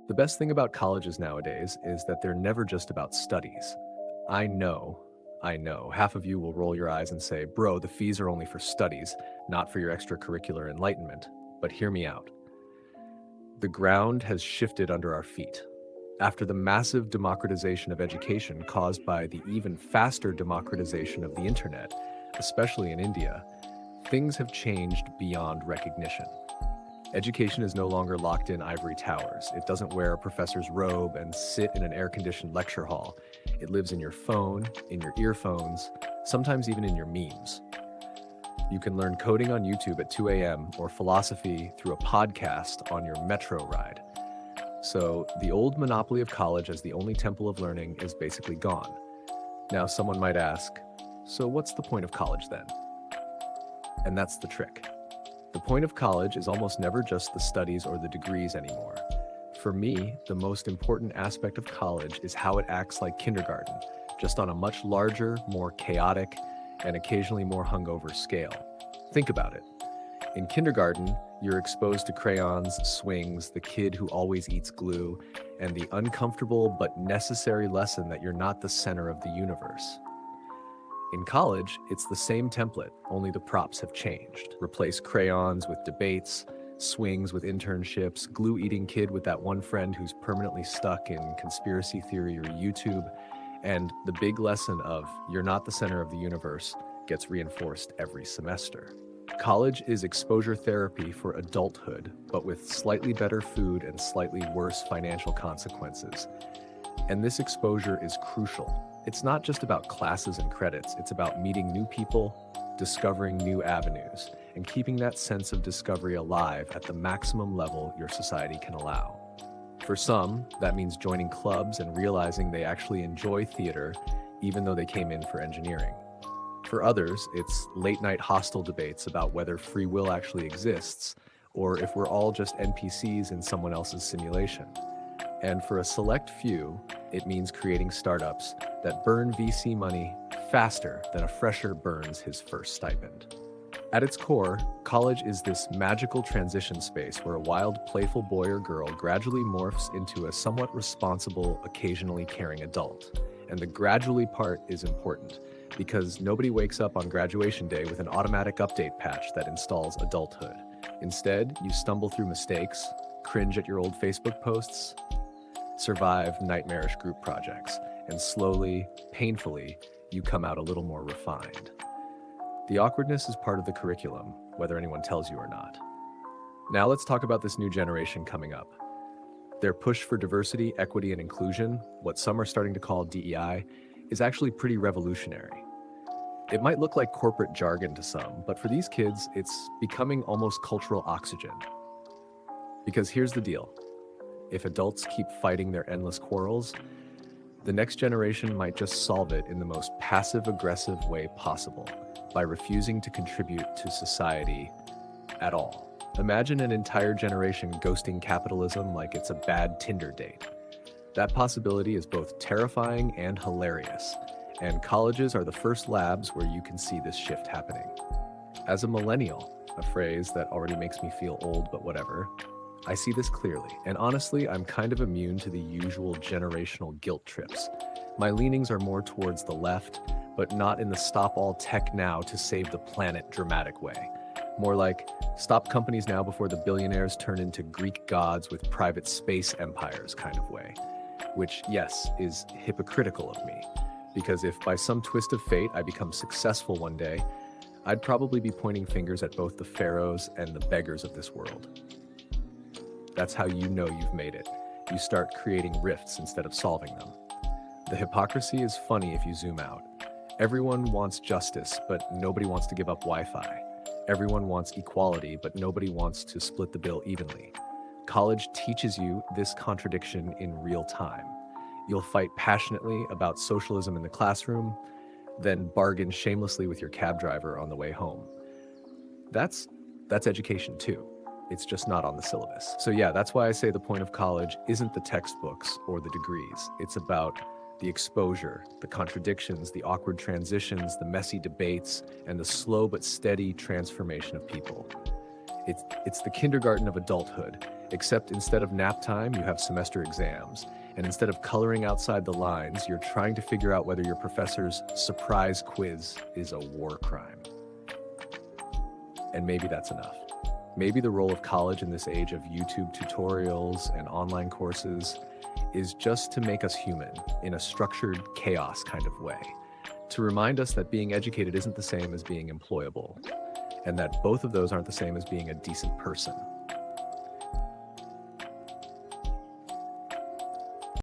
The best thing about colleges nowadays is that they're never just about studies. I know, half of you will roll your eyes and say, bro, the fees are only for studies, not for your extracurricular enlightenment. But hear me out. The ground has shifted under our feet. After the massive democratization of education caused by the even faster democratization of the internet, especially in India, things have changed beyond recognition. Education is no longer locked in ivory towers. It doesn't wear a professor's robe and sit in an air-conditioned lecture hall. It lives in your phone, in your earphones, sometimes even in your memes. You can learn coding on YouTube at 2 a.m. or philosophy through a podcast on your metro ride. So the old monopoly of college as the only temple of learning is basically gone. Now someone might ask, so what's the point of college then? And that's the trick. The point of college is almost never just the studies or the degrees anymore. For me, the most important aspect of college is how it acts like kindergarten, just on a much larger, more chaotic, and occasionally more hungover scale. Think about it. In kindergarten, you're exposed to crayons, swings, the kid who always eats glue, and the uncomfortable but necessary lesson that you're not the center of the universe. In college, it's the same template, only the props have changed. Replace crayons with debates, swings with internships, glue-eating kid with that one friend who's permanently stuck in conspiracy theory or YouTube, and the big lesson of you're not the center of the universe gets reinforced every semester. College is exposure therapy for adulthood, but with slightly better food and slightly worse financial consequences. And this exposure is crucial. It's not just about classes and credits, it's about meeting new people, discovering new avenues, and keeping that sense of discovery alive at the maximum level your society can allow. For some, that means joining clubs and realizing they actually enjoy theater, even though they came in for engineering. For others, it's late-night hostile debates about whether free will actually exists, or if we're all just NPCs in someone else's simulation. And for a select few, it means creating startups that burn VC money faster than a fresher burns his first stipend. At its core, college is this magical transition space where a wild, playful boy or girl gradually morphs into a somewhat responsible, occasionally caring adult. And the gradually part is important, because nobody wakes up on graduation day with an automatic update patch that installs adulthood. Instead, you stumble through mistakes, cringe at your old Facebook posts, survive nightmarish group projects, and slowly, painfully, you come out a little more refined. The awkwardness is part of the curriculum, whether anyone tells you or not. Now let's talk about this new generation coming up. Their push for diversity, equity, and inclusion, what some are starting to call DEI, is actually pretty revolutionary. It might look like corporate jargon to some, but for these kids, it's becoming almost cultural oxygen. Because here's the deal. If adults keep fighting their endless quarrels, the next generation might just solve it in the most passive-aggressive way possible, by refusing to contribute to society at all. Imagine an entire generation ghosting capitalism like it's a bad Tinder date. That possibility is both terrifying and hilarious, and colleges are the first labs where you can see this shift happening. As a millennial, a phrase that already makes me feel old but whatever, I see this clearly, and honestly, I'm kind of immune to the usual generational guilt trips. My leanings are more towards the left, but not in the stop all tech now to save the planet dramatic way. More like, stop companies now before the billionaires turn into Greek gods with private space empires kind of way. Which, yes, is hypocritical of me, because if by some twist of fate I become successful one day, I'd probably be pointing fingers at both the pharaohs and the beggars of this world. That's how you know you've made it. You start creating rifts instead of solving them. The hypocrisy is funny if you zoom out. Everyone wants justice, but nobody wants to give up Wi-Fi. Everyone wants equality, but nobody wants to split the bill evenly. College teaches you this contradiction in real time. You'll fight passionately about socialism in the classroom, then bargain shamelessly with your cab driver on the way home. That's education too. It's just not on the syllabus. So yeah, that's why I say the point of college isn't the textbooks or the degrees. It's about the exposure, the contradictions, the awkward transitions, the messy debates, and the slow but steady transformation of people. It's the kindergarten of adulthood, Except instead of nap time, you have semester exams. And instead of coloring outside the lines, you're trying to figure out whether your professor's surprise quiz is a war crime. And maybe that's enough. Maybe the role of college in this age of YouTube tutorials and online courses is just to make us human in a structured chaos kind of way. To remind us that being educated isn't the same as being employable, and that both of those aren't the same as being a decent person.